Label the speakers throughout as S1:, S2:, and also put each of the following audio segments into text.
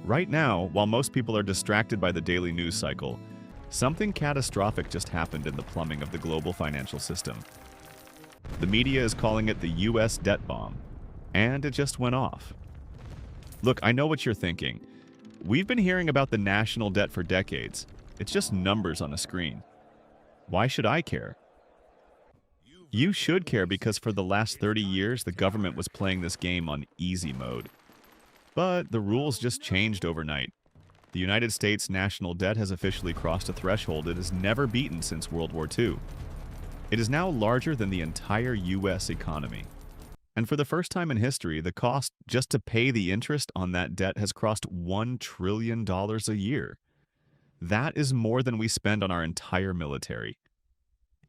S1: Right now, while most people are distracted by the daily news cycle, something catastrophic just happened in the plumbing of the global financial system. The media is calling it the US debt bomb, and it just went off. Look, I know what you're thinking. We've been hearing about the national debt for decades. It's just numbers on a screen. Why should I care? You should care because for the last 30 years, the government was playing this game on easy mode. But the rules just changed overnight. The United States national debt has officially crossed a threshold it has never beaten since World War II. It is now larger than the entire US economy. And for the first time in history, the cost just to pay the interest on that debt has crossed $1 trillion a year. That is more than we spend on our entire military.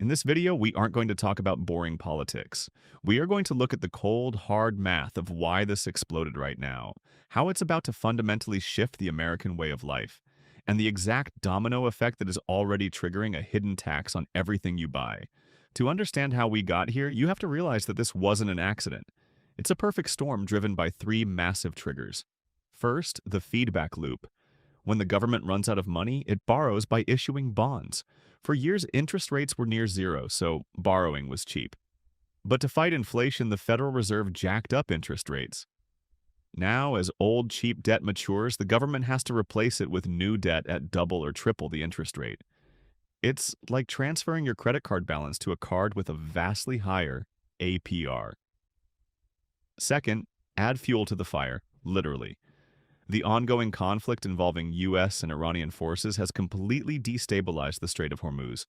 S1: In this video, we aren't going to talk about boring politics. We are going to look at the cold, hard math of why this exploded right now, how it's about to fundamentally shift the American way of life, and the exact domino effect that is already triggering a hidden tax on everything you buy. To understand how we got here, you have to realize that this wasn't an accident. It's a perfect storm driven by three massive triggers. First, the feedback loop. When the government runs out of money, it borrows by issuing bonds. For years, interest rates were near zero, so borrowing was cheap. But to fight inflation, the Federal Reserve jacked up interest rates. Now, as old, cheap debt matures, the government has to replace it with new debt at double or triple the interest rate. It's like transferring your credit card balance to a card with a vastly higher APR. Second, add fuel to the fire, literally. The ongoing conflict involving US and Iranian forces has completely destabilized the Strait of Hormuz,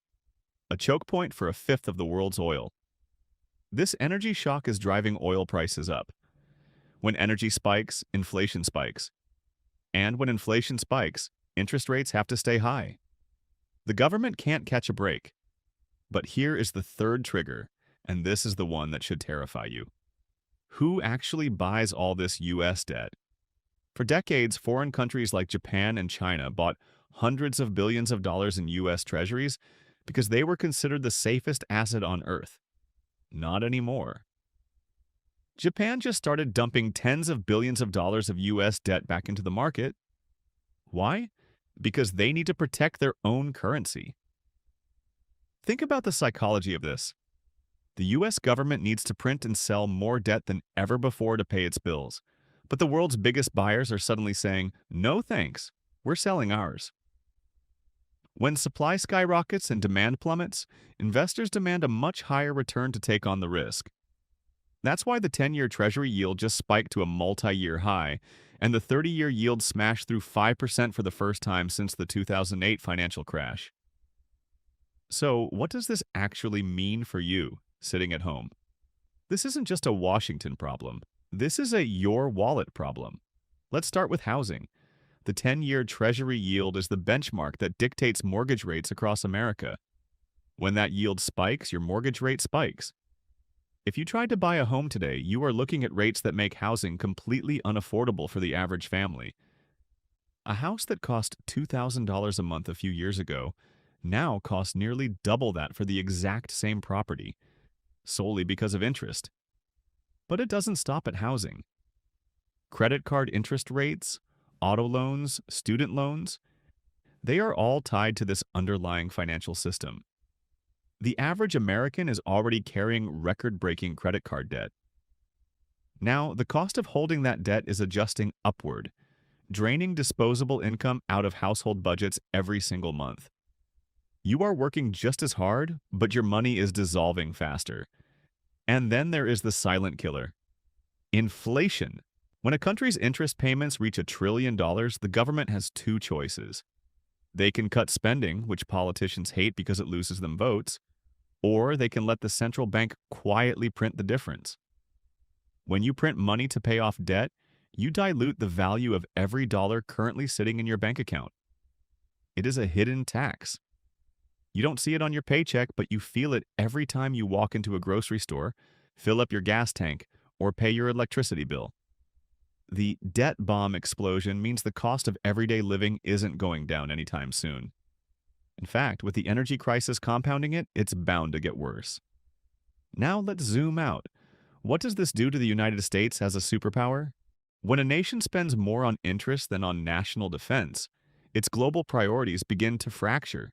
S1: a choke point for a fifth of the world's oil. This energy shock is driving oil prices up. When energy spikes, inflation spikes. And when inflation spikes, interest rates have to stay high. The government can't catch a break. But here is the third trigger, and this is the one that should terrify you. Who actually buys all this US debt? For decades, foreign countries like Japan and China bought hundreds of billions of dollars in US treasuries because they were considered the safest asset on Earth. Not anymore. Japan just started dumping tens of billions of dollars of US debt back into the market. Why? Because they need to protect their own currency. Think about the psychology of this. The US government needs to print and sell more debt than ever before to pay its bills. But the world's biggest buyers are suddenly saying, no thanks, we're selling ours. When supply skyrockets and demand plummets, investors demand a much higher return to take on the risk. That's why the 10-year Treasury yield just spiked to a multi-year high, and the 30-year yield smashed through 5% for the first time since the 2008 financial crash. So, what does this actually mean for you, sitting at home? This isn't just a Washington problem. This is a your wallet problem. Let's start with housing. The 10-year Treasury yield is the benchmark that dictates mortgage rates across America. When that yield spikes, your mortgage rate spikes. If you tried to buy a home today, you are looking at rates that make housing completely unaffordable for the average family. A house that cost $2,000 a month a few years ago now costs nearly double that for the exact same property, solely because of interest. But it doesn't stop at housing. Credit card interest rates, auto loans, student loans, they are all tied to this underlying financial system. The average American is already carrying record-breaking credit card debt. Now, the cost of holding that debt is adjusting upward, draining disposable income out of household budgets every single month. You are working just as hard, but your money is dissolving faster. And then there is the silent killer. Inflation. When a country's interest payments reach $1 trillion, the government has two choices. They can cut spending, which politicians hate because it loses them votes, or they can let the central bank quietly print the difference. When you print money to pay off debt, you dilute the value of every dollar currently sitting in your bank account. It is a hidden tax. You don't see it on your paycheck, but you feel it every time you walk into a grocery store, fill up your gas tank, or pay your electricity bill. The debt bomb explosion means the cost of everyday living isn't going down anytime soon. In fact, with the energy crisis compounding it, it's bound to get worse. Now let's zoom out. What does this do to the United States as a superpower? When a nation spends more on interest than on national defense, its global priorities begin to fracture.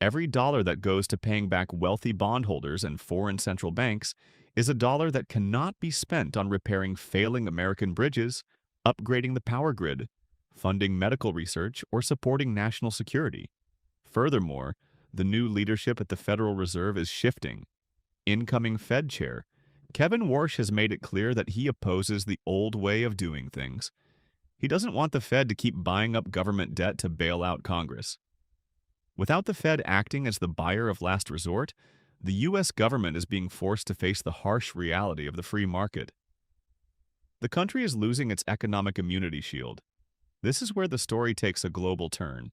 S1: Every dollar that goes to paying back wealthy bondholders and foreign central banks is a dollar that cannot be spent on repairing failing American bridges, upgrading the power grid, funding medical research, or supporting national security. Furthermore, the new leadership at the Federal Reserve is shifting. Incoming Fed Chair Kevin Warsh has made it clear that he opposes the old way of doing things. He doesn't want the Fed to keep buying up government debt to bail out Congress. Without the Fed acting as the buyer of last resort, the U.S. government is being forced to face the harsh reality of the free market. The country is losing its economic immunity shield. This is where the story takes a global turn.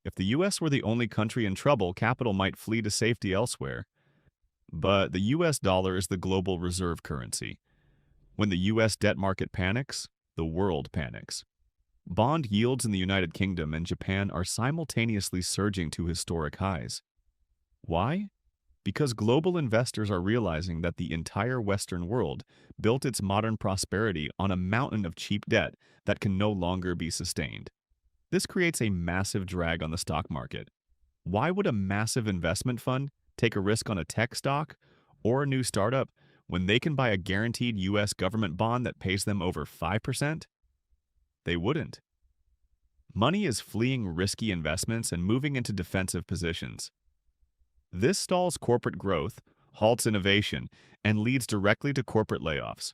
S1: If the U.S. were the only country in trouble, capital might flee to safety elsewhere. But the U.S. dollar is the global reserve currency. When the U.S. debt market panics, the world panics. Bond yields in the United Kingdom and Japan are simultaneously surging to historic highs. Why? Because global investors are realizing that the entire Western world built its modern prosperity on a mountain of cheap debt that can no longer be sustained. This creates a massive drag on the stock market. Why would a massive investment fund take a risk on a tech stock or a new startup when they can buy a guaranteed U.S. government bond that pays them over 5%? They wouldn't. Money is fleeing risky investments and moving into defensive positions. This stalls corporate growth, halts innovation, and leads directly to corporate layoffs.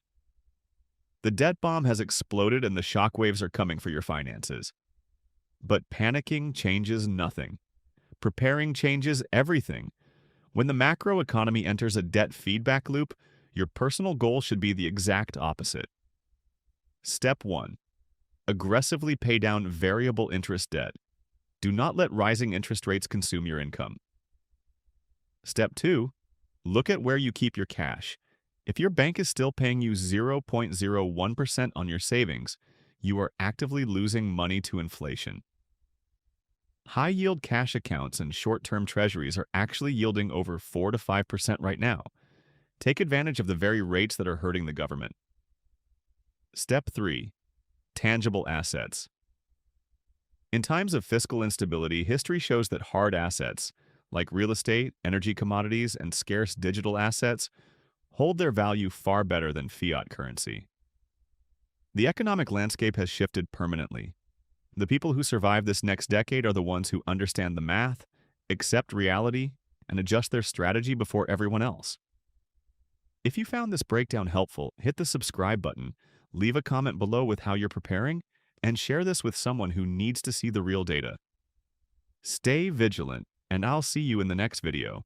S1: The debt bomb has exploded and the shockwaves are coming for your finances. But panicking changes nothing. Preparing changes everything. When the macroeconomy enters a debt feedback loop, your personal goal should be the exact opposite. Step 1. Aggressively pay down variable interest debt. Do not let rising interest rates consume your income. Step 2. Look at where you keep your cash. If your bank is still paying you 0.01% on your savings, you are actively losing money to inflation. High-yield cash accounts and short-term treasuries are actually yielding over 4 to 5% right now. Take advantage of the very rates that are hurting the government. Step 3. Tangible assets. In times of fiscal instability, history shows that hard assets, like real estate, energy commodities, and scarce digital assets, hold their value far better than fiat currency. The economic landscape has shifted permanently. The people who survive this next decade are the ones who understand the math, accept reality, and adjust their strategy before everyone else. If you found this breakdown helpful, hit the subscribe button, leave a comment below with how you're preparing, and share this with someone who needs to see the real data. Stay vigilant, and I'll see you in the next video.